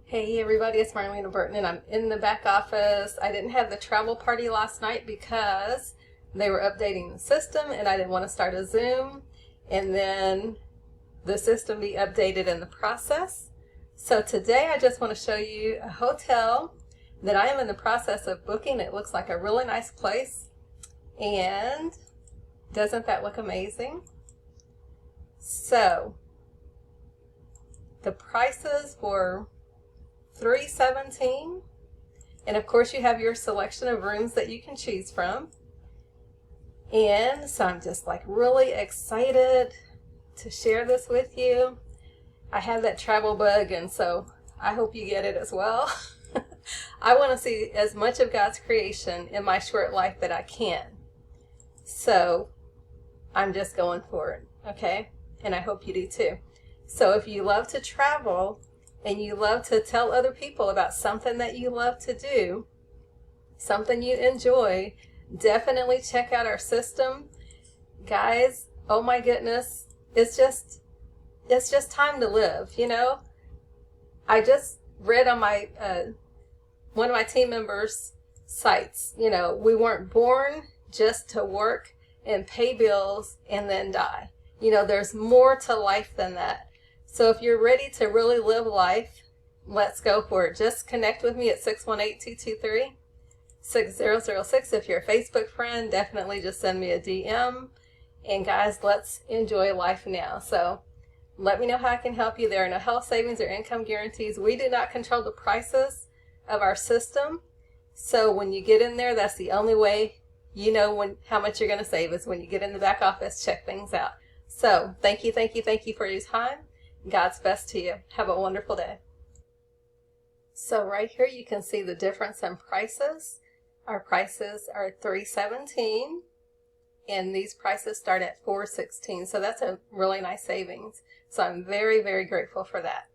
Hey everybody, it's Marlena Burton and I'm in the back office. I didn't have the travel party last night because they were updating the system and I didn't want to start a Zoom and then the system be updated in the process. So today I just want to show you a hotel that I am in the process of booking. It looks like a really nice place, and doesn't that look amazing? So the prices were $317, and of course you have your selection of rooms that you can choose from. And so I'm just like really excited to share this with you. I have that travel bug, and so I hope you get it as well. I want to see as much of God's creation in my short life that I can. So I'm just going for it, okay? And I hope you do too. So if you love to travel and you love to tell other people about something that you love to do, something you enjoy, definitely check out our system. Guys, oh my goodness, it's just time to live, you know? I just read on my one of my team members' sites, you know, we weren't born just to work and pay bills and then die. You know, there's more to life than that. So if you're ready to really live life, let's go for it. Just connect with me at 618-223-6006. If you're a Facebook friend, definitely just send me a DM. And guys, let's enjoy life now. So let me know how I can help you. There are no health savings or income guarantees. We do not control the prices of our system. So when you get in there, that's the only way you know how much you're going to save is when you get in the back office, check things out. So thank you for your time. God's best to you. Have a wonderful day. So right here you can see the difference in prices. Our prices are $317 and these prices start at $416. So that's a really nice savings. So I'm very, very grateful for that.